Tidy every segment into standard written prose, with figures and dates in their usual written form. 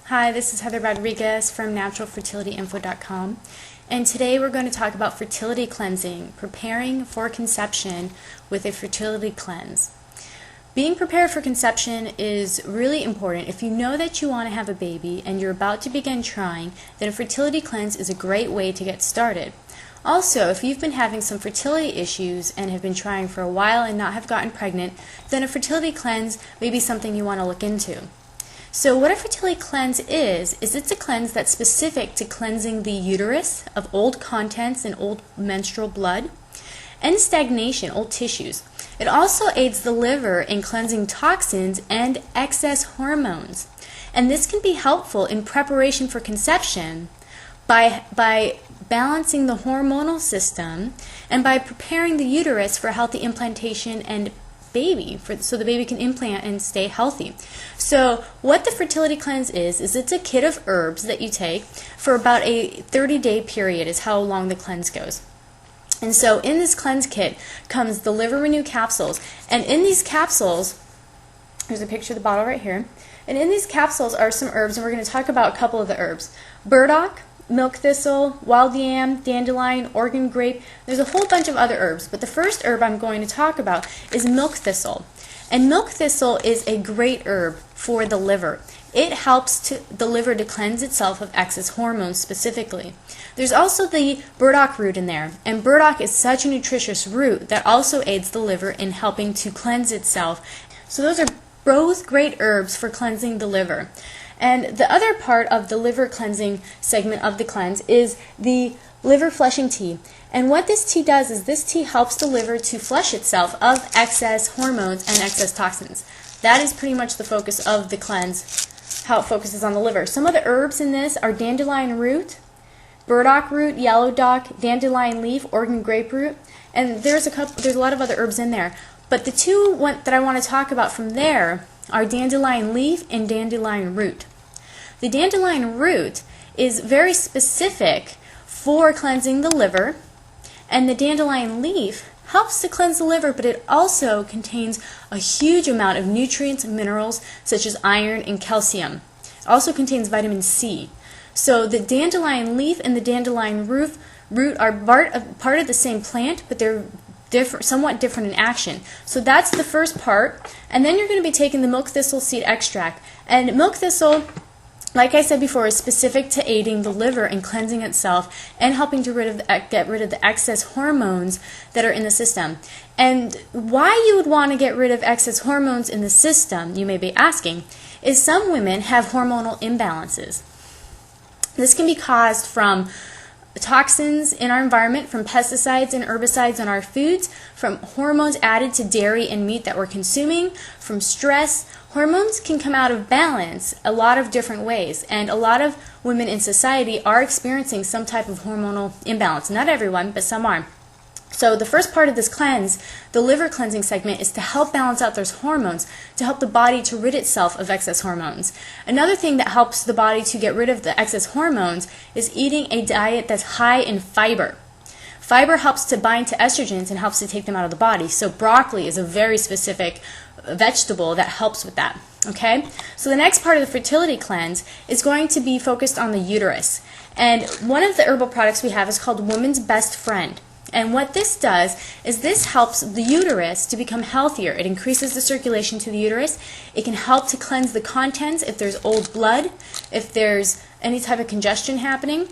Hi, this is Heather Rodriguez from naturalfertilityinfo.com, and today we're going to talk about fertility cleansing, preparing for conception with a fertility cleanse. Being prepared for conception is really important. If you know that you want to have a baby and you're about to begin trying, then a fertility cleanse is a great way to get started. Also, if you've been having some fertility issues and have been trying for a while and not have gotten pregnant, then a fertility cleanse may be something you want to look into. So what a fertility cleanse is it's a cleanse that's specific to cleansing the uterus of old contents and old menstrual blood and stagnation, old tissues. It also aids the liver in cleansing toxins and excess hormones. And this can be helpful in preparation for conception by balancing the hormonal system and by preparing the uterus for healthy implantation and baby, so the baby can implant and stay healthy. So what the fertility cleanse is it's a kit of herbs that you take for about a 30-day period is how long the cleanse goes. And so in this cleanse kit comes the Liver Renew capsules, and in these capsules, there's a picture of the bottle right here, and in these capsules are some herbs, and we're going to talk about a couple of the herbs. Burdock, milk thistle, wild yam, dandelion, Oregon grape. There's a whole bunch of other herbs, but the first herb I'm going to talk about is milk thistle. And milk thistle is a great herb for the liver. It helps the liver to cleanse itself of excess hormones specifically. There's also the burdock root in there, and burdock is such a nutritious root that also aids the liver in helping to cleanse itself. So those are both great herbs for cleansing the liver. And the other part of the liver cleansing segment of the cleanse is the liver flushing tea. And what this tea does is this tea helps the liver to flush itself of excess hormones and excess toxins. That is pretty much the focus of the cleanse, how it focuses on the liver. Some of the herbs in this are dandelion root, burdock root, yellow dock, dandelion leaf, Oregon grape root, and there's a lot of other herbs in there. But the two that I want to talk about from there are dandelion leaf and dandelion root. The dandelion root is very specific for cleansing the liver, and the dandelion leaf helps to cleanse the liver, but it also contains a huge amount of nutrients and minerals such as iron and calcium. It also contains vitamin C. So the dandelion leaf and the dandelion root are part of the same plant, but they're somewhat different in action. So that's the first part, and then you're going to be taking the milk thistle seed extract. And milk thistle, like I said before, is specific to aiding the liver in cleansing itself and helping to get rid of the excess hormones that are in the system. And why you would want to get rid of excess hormones in the system, you may be asking, is some women have hormonal imbalances. This can be caused from toxins in our environment, from pesticides and herbicides in our foods, from hormones added to dairy and meat that we're consuming, from stress. Hormones can come out of balance a lot of different ways, and a lot of women in society are experiencing some type of hormonal imbalance. Not everyone, but some are. So the first part of this cleanse, the liver cleansing segment, is to help balance out those hormones, to help the body to rid itself of excess hormones. Another thing that helps the body to get rid of the excess hormones is eating a diet that's high in fiber. Fiber helps to bind to estrogens and helps to take them out of the body. So broccoli is a very specific vegetable that helps with that. Okay? So the next part of the fertility cleanse is going to be focused on the uterus. And one of the herbal products we have is called Woman's Best Friend. And what this does is this helps the uterus to become healthier. It increases the circulation to the uterus. It can help to cleanse the contents if there's old blood, if there's any type of congestion happening,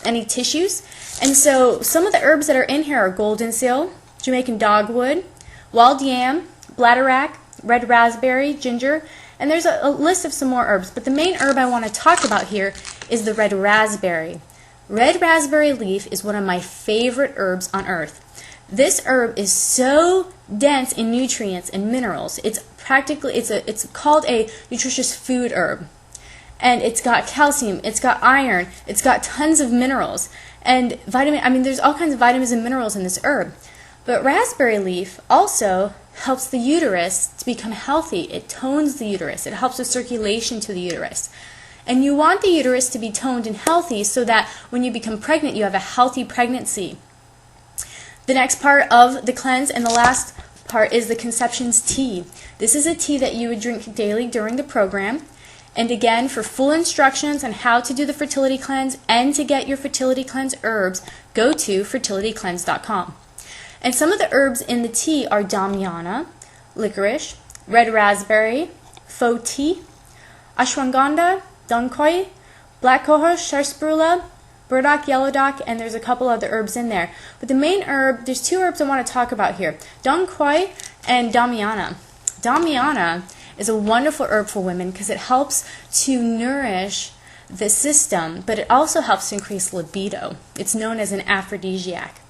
any tissues. And so some of the herbs that are in here are golden seal, Jamaican dogwood, wild yam, bladderwrack, red raspberry, ginger, and there's a list of some more herbs. But the main herb I want to talk about here is the red raspberry. Red raspberry leaf is one of my favorite herbs on earth. This herb is so dense in nutrients and minerals. It's called a nutritious food herb. And it's got calcium, it's got iron, it's got tons of minerals. And there's all kinds of vitamins and minerals in this herb. But raspberry leaf also helps the uterus to become healthy. It tones the uterus. It helps with circulation to the uterus. And you want the uterus to be toned and healthy so that when you become pregnant, you have a healthy pregnancy. The next part of the cleanse and the last part is the Concepcion's tea. This is a tea that you would drink daily during the program. And again, for full instructions on how to do the fertility cleanse and to get your fertility cleanse herbs, go to fertilitycleanse.com. And some of the herbs in the tea are damiana, licorice, red raspberry, faux tea, ashwagandha, donkoi, black cohosh, sarsaparilla, burdock, yellow dock, and there's a couple other herbs in there. But the main herb, there's two herbs I want to talk about here, donkoi and damiana. Damiana is a wonderful herb for women because it helps to nourish the system, but it also helps to increase libido. It's known as an aphrodisiac.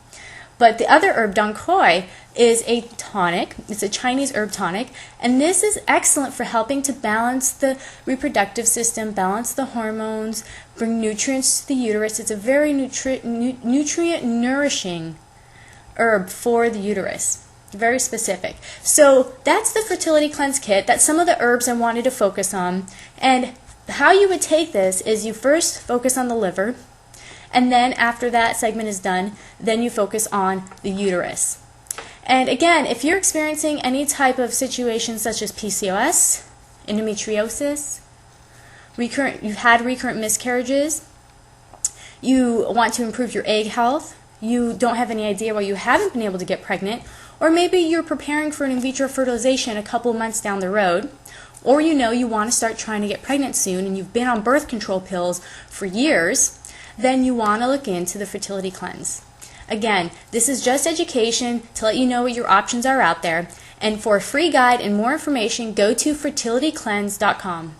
But the other herb, donkoi, is a tonic. It's a Chinese herb tonic, and this is excellent for helping to balance the reproductive system, balance the hormones, bring nutrients to the uterus. It's a very nutrient-nourishing herb for the uterus. Very specific. So that's the fertility cleanse kit. That's some of the herbs I wanted to focus on. And how you would take this is you first focus on the liver, and then after that segment is done, then you focus on the uterus. And again, if you're experiencing any type of situation such as PCOS, endometriosis, you've had recurrent miscarriages, you want to improve your egg health, you don't have any idea why you haven't been able to get pregnant, or maybe you're preparing for an in vitro fertilization a couple months down the road, or you know you want to start trying to get pregnant soon and you've been on birth control pills for years, then you want to look into the fertility cleanse. Again, this is just education to let you know what your options are out there, and for a free guide and more information, go to fertilitycleanse.com.